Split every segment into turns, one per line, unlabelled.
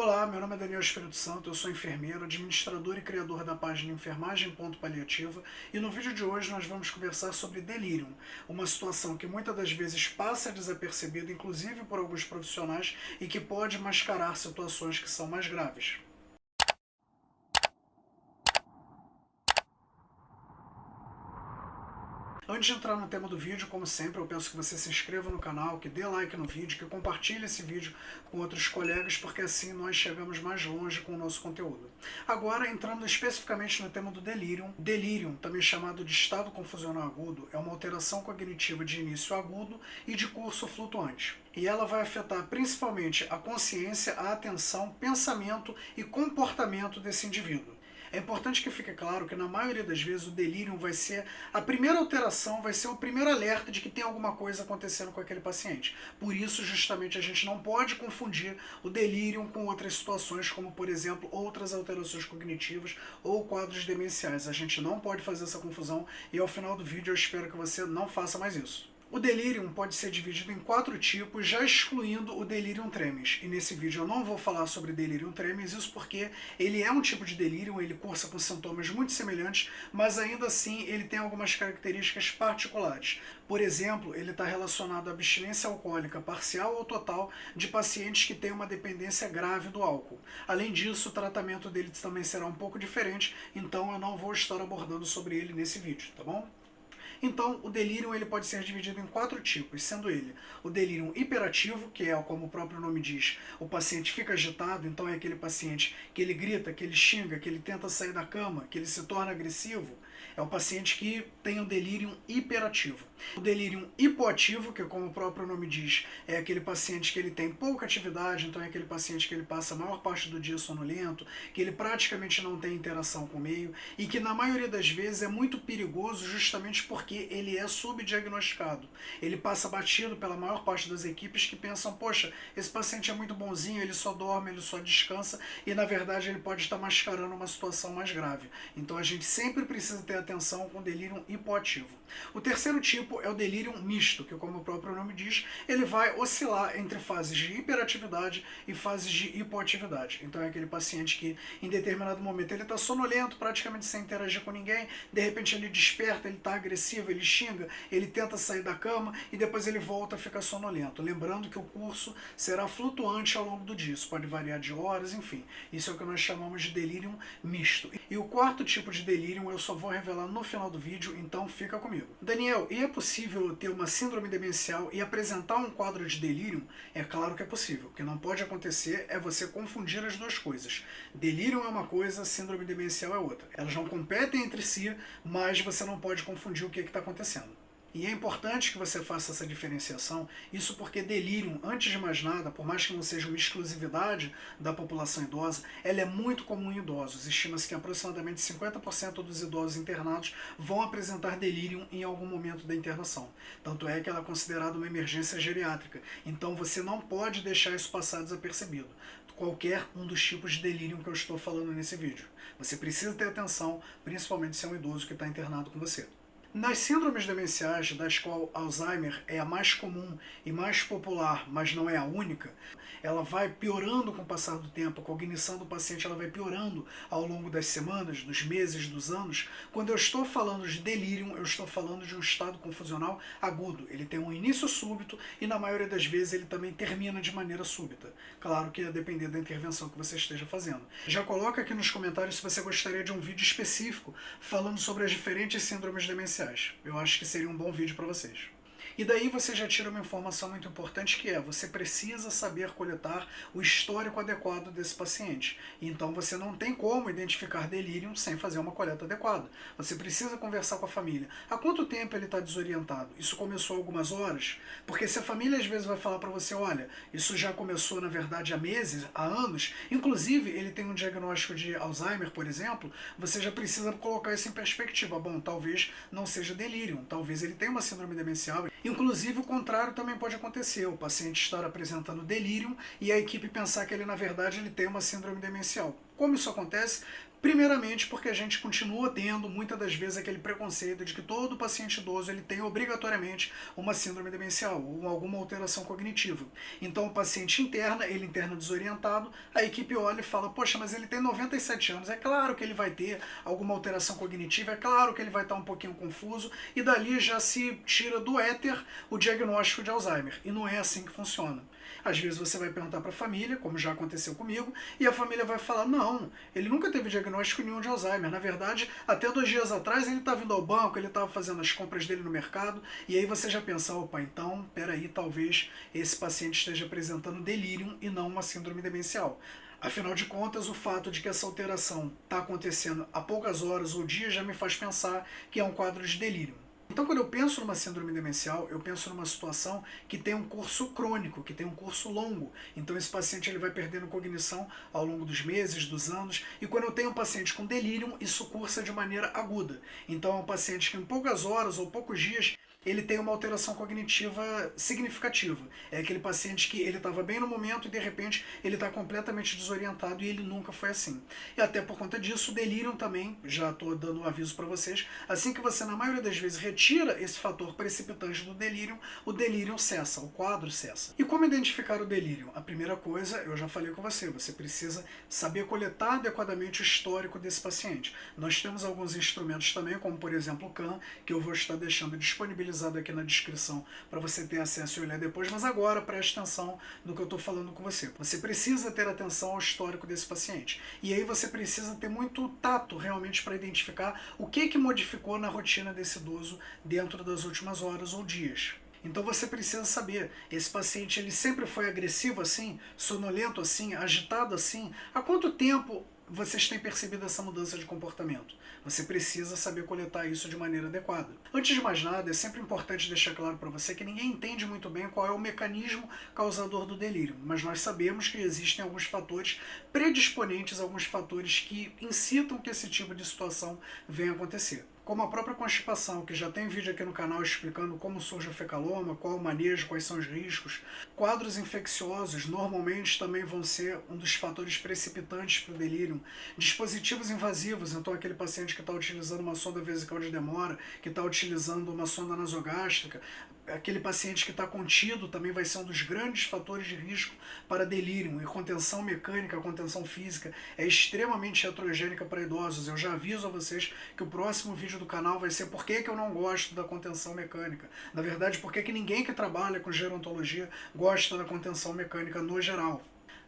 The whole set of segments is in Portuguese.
Olá, meu nome é Daniel Espírito Santo, eu sou enfermeiro, administrador e criador da página Enfermagem.paliativa e no vídeo de hoje nós vamos conversar sobre delírio, uma situação que muitas das vezes passa desapercebida, inclusive por alguns profissionais, e que pode mascarar situações que são mais graves. Antes de entrar no tema do vídeo, como sempre, eu peço que você se inscreva no canal, que dê like no vídeo, que compartilhe esse vídeo com outros colegas, porque assim nós chegamos mais longe com o nosso conteúdo. Agora, entrando especificamente no tema do delírio. Delírio, também chamado de estado confusional agudo, é uma alteração cognitiva de início agudo e de curso flutuante. E ela vai afetar principalmente a consciência, a atenção, pensamento e comportamento desse indivíduo. É importante que fique claro que na maioria das vezes o delírio vai ser a primeira alteração, vai ser o primeiro alerta de que tem alguma coisa acontecendo com aquele paciente. Por isso, justamente, a gente não pode confundir o delírio com outras situações, como, por exemplo, outras alterações cognitivas ou quadros demenciais. A gente não pode fazer essa confusão e ao final do vídeo eu espero que você não faça mais isso. O delirium pode ser dividido em 4 tipos, já excluindo o delirium tremens. E nesse vídeo eu não vou falar sobre delirium tremens, isso porque ele é um tipo de delírio, ele cursa com sintomas muito semelhantes, mas ainda assim ele tem algumas características particulares. Por exemplo, ele está relacionado à abstinência alcoólica parcial ou total de pacientes que têm uma dependência grave do álcool. Além disso, o tratamento dele também será um pouco diferente, então eu não vou estar abordando sobre ele nesse vídeo, tá bom? Então, o delírio ele pode ser dividido em 4 tipos, sendo ele o delírio hiperativo, que é como o próprio nome diz, o paciente fica agitado, então é aquele paciente que ele grita, que ele xinga, que ele tenta sair da cama, que ele se torna agressivo. É o paciente que tem o delírio hiperativo. O delírio hipoativo, que como o próprio nome diz, é aquele paciente que ele tem pouca atividade, então é aquele paciente que ele passa a maior parte do dia sonolento, que ele praticamente não tem interação com o meio e que na maioria das vezes é muito perigoso justamente porque ele é subdiagnosticado. Ele passa batido pela maior parte das equipes que pensam, poxa, esse paciente é muito bonzinho, ele só dorme, ele só descansa e na verdade ele pode estar mascarando uma situação mais grave. Então a gente sempre precisa ter atenção com o delírio hipoativo. O terceiro tipo é o delírio misto, que como o próprio nome diz, ele vai oscilar entre fases de hiperatividade e fases de hipoatividade. Então é aquele paciente que em determinado momento ele está sonolento, praticamente sem interagir com ninguém, de repente ele desperta, ele está agressivo, ele xinga, ele tenta sair da cama e depois ele volta a ficar sonolento. Lembrando que o curso será flutuante ao longo do dia, isso pode variar de horas, enfim. Isso é o que nós chamamos de delírio misto. E o quarto tipo de delírio eu só vou revelar no final do vídeo, então fica comigo. Daniel, e é possível ter uma síndrome demencial e apresentar um quadro de delírio? É claro que é possível. O que não pode acontecer é você confundir as duas coisas. Delírio é uma coisa, síndrome demencial é outra. Elas não competem entre si, mas você não pode confundir o que está acontecendo. E é importante que você faça essa diferenciação, isso porque delírio, antes de mais nada, por mais que não seja uma exclusividade da população idosa, ela é muito comum em idosos. Estima-se que aproximadamente 50% dos idosos internados vão apresentar delírio em algum momento da internação. Tanto é que ela é considerada uma emergência geriátrica. Então você não pode deixar isso passar desapercebido. Qualquer um dos tipos de delírio que eu estou falando nesse vídeo. Você precisa ter atenção, principalmente se é um idoso que está internado com você. Nas síndromes demenciais, das qual Alzheimer é a mais comum e mais popular, mas não é a única, ela vai piorando com o passar do tempo, a cognição do paciente ela vai piorando ao longo das semanas, dos meses, dos anos. Quando eu estou falando de delírio, eu estou falando de um estado confusional agudo. Ele tem um início súbito e na maioria das vezes ele também termina de maneira súbita. Claro que a depender da intervenção que você esteja fazendo. Já coloca aqui nos comentários se você gostaria de um vídeo específico falando sobre as diferentes síndromes demenciais. Eu acho que seria um bom vídeo para vocês. E daí você já tira uma informação muito importante que é, você precisa saber coletar o histórico adequado desse paciente. Então você não tem como identificar delírio sem fazer uma coleta adequada. Você precisa conversar com a família. Há quanto tempo ele está desorientado? Isso começou há algumas horas? Porque se a família às vezes vai falar para você, olha, isso já começou na verdade há meses, há anos, inclusive ele tem um diagnóstico de Alzheimer, por exemplo, você já precisa colocar isso em perspectiva. Bom, talvez não seja delírio, talvez ele tenha uma síndrome demencial. Inclusive, o contrário também pode acontecer, o paciente estar apresentando delírio e a equipe pensar que ele, na verdade, ele tem uma síndrome demencial. Como isso acontece? Primeiramente porque a gente continua tendo, muitas das vezes, aquele preconceito de que todo paciente idoso ele tem obrigatoriamente uma síndrome demencial ou alguma alteração cognitiva. Então o paciente interna, ele interna desorientado, a equipe olha e fala, poxa, mas ele tem 97 anos, é claro que ele vai ter alguma alteração cognitiva, é claro que ele vai estar um pouquinho confuso, e dali já se tira do éter o diagnóstico de Alzheimer. E não é assim que funciona. Às vezes você vai perguntar para a família, como já aconteceu comigo, e a família vai falar, não, ele nunca teve diagnóstico nenhum de Alzheimer. Na verdade, até 2 dias atrás ele estava indo ao banco, ele estava fazendo as compras dele no mercado, e aí você já pensa, opa, então, peraí, talvez esse paciente esteja apresentando delírio e não uma síndrome demencial. Afinal de contas, o fato de que essa alteração está acontecendo há poucas horas ou dias já me faz pensar que é um quadro de delírio. Então, quando eu penso numa síndrome demencial, eu penso numa situação que tem um curso crônico, que tem um curso longo. Então, esse paciente ele vai perdendo cognição ao longo dos meses, dos anos. E quando eu tenho um paciente com delírio, isso cursa de maneira aguda. Então, é um paciente que em poucas horas ou poucos dias ele tem uma alteração cognitiva significativa. É aquele paciente que ele estava bem no momento e de repente ele está completamente desorientado e ele nunca foi assim. E até por conta disso, o delírio também, já estou dando um aviso para vocês, assim que você na maioria das vezes retira esse fator precipitante do delírio, o delírio cessa, o quadro cessa. E como identificar o delírio? A primeira coisa, eu já falei com você, você precisa saber coletar adequadamente o histórico desse paciente. Nós temos alguns instrumentos também, como por exemplo o CAM, que eu vou estar deixando disponibilizado aqui na descrição para você ter acesso e olhar depois, mas agora preste atenção no que eu estou falando com você. Você precisa ter atenção ao histórico desse paciente. E aí você precisa ter muito tato realmente para identificar o que modificou na rotina desse idoso dentro das últimas horas ou dias. Então você precisa saber, esse paciente ele sempre foi agressivo assim, sonolento assim, agitado assim? Há quanto tempo vocês têm percebido essa mudança de comportamento? Você precisa saber coletar isso de maneira adequada. Antes de mais nada, é sempre importante deixar claro para você que ninguém entende muito bem qual é o mecanismo causador do delírio, mas nós sabemos que existem alguns fatores predisponentes, alguns fatores que incitam que esse tipo de situação venha a acontecer. Como a própria constipação, que já tem vídeo aqui no canal explicando como surge o fecaloma, qual o manejo, quais são os riscos. Quadros infecciosos normalmente também vão ser um dos fatores precipitantes para o delírio. Dispositivos invasivos, então aquele paciente que está utilizando uma sonda vesical de demora, que está utilizando uma sonda nasogástrica, aquele paciente que está contido também vai ser um dos grandes fatores de risco para delírio. E contenção mecânica, contenção física é extremamente heterogênica para idosos. Eu já aviso a vocês que o próximo vídeo do canal vai ser por que eu não gosto da contenção mecânica. Na verdade, por que ninguém que trabalha com gerontologia gosta da contenção mecânica no geral.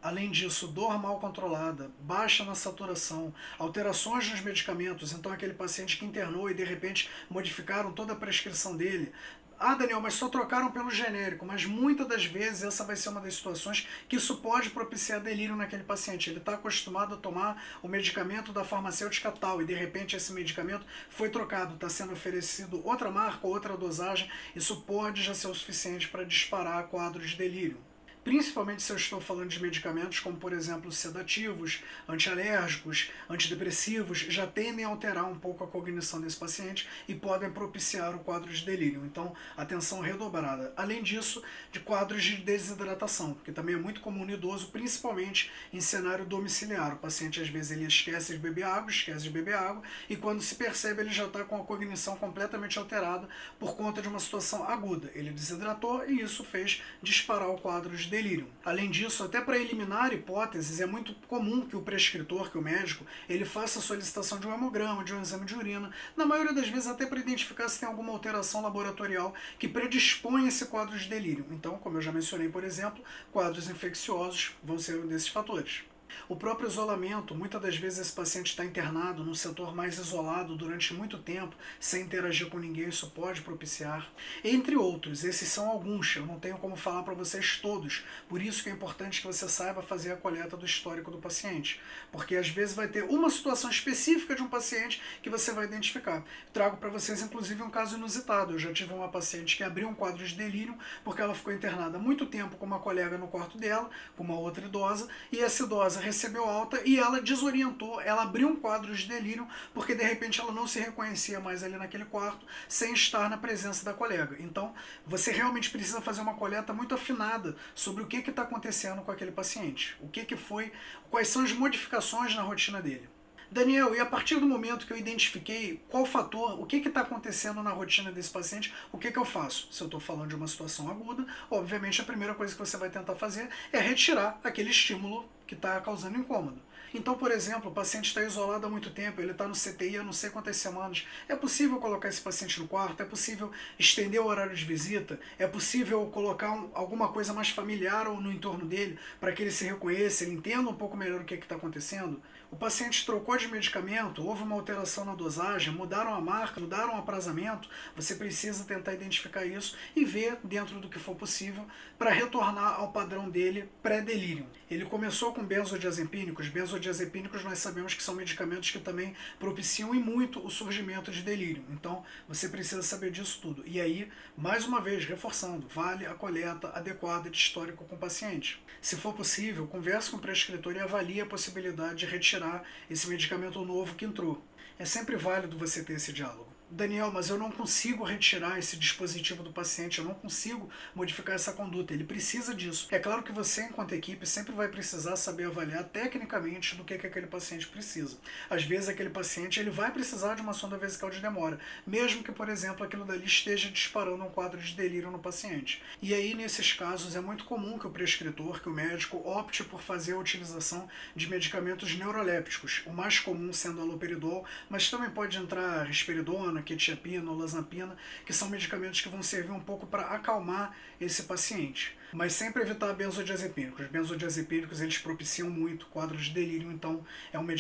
Além disso, dor mal controlada, baixa na saturação, alterações nos medicamentos, então aquele paciente que internou e de repente modificaram toda a prescrição dele. Ah, Daniel, mas só trocaram pelo genérico, mas muitas das vezes essa vai ser uma das situações que isso pode propiciar delírio naquele paciente. Ele está acostumado a tomar o medicamento da farmacêutica tal e de repente esse medicamento foi trocado, está sendo oferecido outra marca, outra dosagem, isso pode já ser o suficiente para disparar quadros de delírio. Principalmente se eu estou falando de medicamentos como, por exemplo, sedativos, antialérgicos, antidepressivos, já tendem a alterar um pouco a cognição desse paciente e podem propiciar o quadro de delírio. Então, atenção redobrada. Além disso, de quadros de desidratação, que também é muito comum no idoso, principalmente em cenário domiciliar. O paciente, às vezes, ele esquece de beber água, e quando se percebe, ele já está com a cognição completamente alterada por conta de uma situação aguda. Ele desidratou e isso fez disparar o quadro de delírio. Além disso, até para eliminar hipóteses, é muito comum que o prescritor, que o médico, ele faça a solicitação de um hemograma, de um exame de urina, na maioria das vezes até para identificar se tem alguma alteração laboratorial que predispõe esse quadro de delírio. Então, como eu já mencionei, por exemplo, quadros infecciosos vão ser um desses fatores. O próprio isolamento, muitas das vezes esse paciente está internado num setor mais isolado durante muito tempo, sem interagir com ninguém, isso pode propiciar. Entre outros, esses são alguns, eu não tenho como falar para vocês todos, por isso que é importante que você saiba fazer a coleta do histórico do paciente, porque às vezes vai ter uma situação específica de um paciente que você vai identificar. Trago para vocês inclusive um caso inusitado, eu já tive uma paciente que abriu um quadro de delírio porque ela ficou internada há muito tempo com uma colega no quarto dela, com uma outra idosa, e essa idosa recebeu alta e ela desorientou, ela abriu um quadro de delírio porque de repente ela não se reconhecia mais ali naquele quarto sem estar na presença da colega. Então você realmente precisa fazer uma coleta muito afinada sobre o que está acontecendo com aquele paciente, o que foi, quais são as modificações na rotina dele. Daniel, e a partir do momento que eu identifiquei qual fator, o que está acontecendo na rotina desse paciente, o que eu faço? Se eu estou falando de uma situação aguda, obviamente a primeira coisa que você vai tentar fazer é retirar aquele estímulo que está causando incômodo. Então, por exemplo, o paciente está isolado há muito tempo, ele está no CTI há não sei quantas semanas. É possível colocar esse paciente no quarto? É possível estender o horário de visita? É possível colocar alguma coisa mais familiar ou no entorno dele para que ele se reconheça, ele entenda um pouco melhor o que está acontecendo? O paciente trocou de medicamento, houve uma alteração na dosagem, mudaram a marca, mudaram o aprazamento. Você precisa tentar identificar isso e ver, dentro do que for possível, para retornar ao padrão dele pré-delírio. Ele começou com benzodiazepínicos. Benzodiazepínicos nós sabemos que são medicamentos que também propiciam e muito o surgimento de delírio. Então você precisa saber disso tudo. E aí, mais uma vez, reforçando, vale a coleta adequada de histórico com o paciente. Se for possível, converse com o prescritor e avalie a possibilidade de retirar esse medicamento novo que entrou. É sempre válido você ter esse diálogo. Daniel, mas eu não consigo retirar esse dispositivo do paciente, eu não consigo modificar essa conduta, ele precisa disso. É claro que você, enquanto equipe, sempre vai precisar saber avaliar tecnicamente do que aquele paciente precisa. Às vezes aquele paciente ele vai precisar de uma sonda vesical de demora, mesmo que, por exemplo, aquilo dali esteja disparando um quadro de delírio no paciente. E aí, nesses casos, é muito comum que o prescritor, que o médico, opte por fazer a utilização de medicamentos neurolépticos, o mais comum sendo aloperidol, mas também pode entrar risperidona, quetiapina ou olanzapina, que são medicamentos que vão servir um pouco para acalmar esse paciente. Mas sempre evitar benzodiazepínicos. Os benzodiazepínicos eles propiciam muito quadro de delírio, então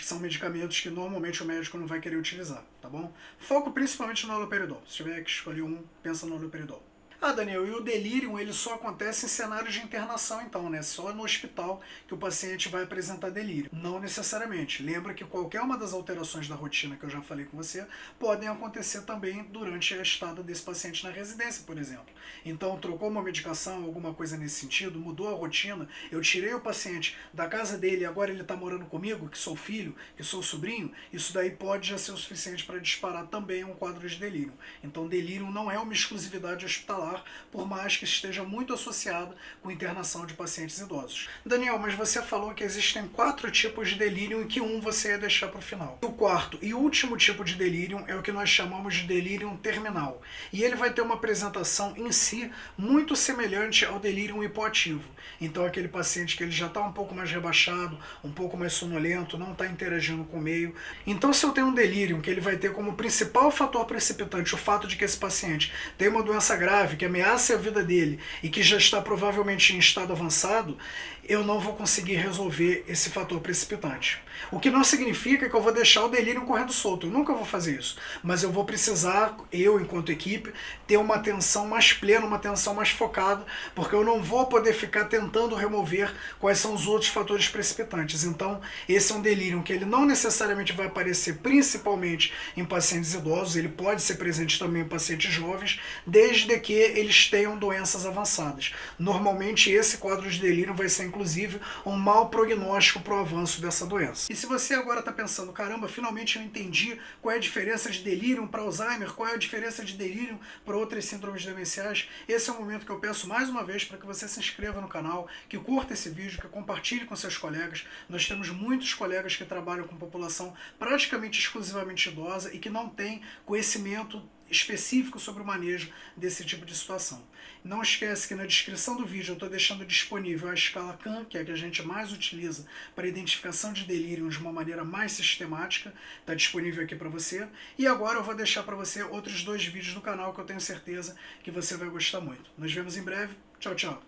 são medicamentos que normalmente o médico não vai querer utilizar, tá bom? Foco principalmente no haloperidol. Se tiver que escolher um, pensa no haloperidol. Ah, Daniel, e o delírio ele só acontece em cenários de internação, então, né? Só no hospital que o paciente vai apresentar delírio. Não necessariamente. Lembra que qualquer uma das alterações da rotina que eu já falei com você podem acontecer também durante a estada desse paciente na residência, por exemplo. Então, trocou uma medicação, alguma coisa nesse sentido, mudou a rotina, eu tirei o paciente da casa dele e agora ele está morando comigo, que sou filho, que sou sobrinho, isso daí pode já ser o suficiente para disparar também um quadro de delírio. Então, delírio não é uma exclusividade hospitalar, por mais que esteja muito associada com internação de pacientes idosos. Daniel, mas você falou que existem 4 tipos de delírio e que um você ia deixar para o final. O quarto e último tipo de delírio é o que nós chamamos de delírio terminal. E ele vai ter uma apresentação em si muito semelhante ao delírio hipoativo. Então aquele paciente que ele já está um pouco mais rebaixado, um pouco mais sonolento, não está interagindo com o meio. Então se eu tenho um delírio que ele vai ter como principal fator precipitante o fato de que esse paciente tem uma doença grave, que ameaça a vida dele e que já está provavelmente em estado avançado, eu não vou conseguir resolver esse fator precipitante. O que não significa que eu vou deixar o delírio correndo solto, eu nunca vou fazer isso, mas eu vou precisar, eu enquanto equipe, ter uma atenção mais plena, uma atenção mais focada, porque eu não vou poder ficar tentando remover quais são os outros fatores precipitantes. Então, esse é um delírio que ele não necessariamente vai aparecer principalmente em pacientes idosos, ele pode ser presente também em pacientes jovens, desde que eles tenham doenças avançadas. Normalmente, esse quadro de delírio vai ser, inclusive, um mau prognóstico para o avanço dessa doença. E se você agora está pensando, caramba, finalmente eu entendi qual é a diferença de delírio para Alzheimer, qual é a diferença de delírio para outras síndromes demenciais, esse é o momento que eu peço mais uma vez para que você se inscreva no canal, que curta esse vídeo, que compartilhe com seus colegas. Nós temos muitos colegas que trabalham com população praticamente exclusivamente idosa e que não têm conhecimento específico sobre o manejo desse tipo de situação. Não esquece que na descrição do vídeo eu estou deixando disponível a escala CAN, que é a que a gente mais utiliza para identificação de delírio de uma maneira mais sistemática, está disponível aqui para você. E agora eu vou deixar para você outros 2 vídeos do canal que eu tenho certeza que você vai gostar muito. Nos vemos em breve. Tchau, tchau.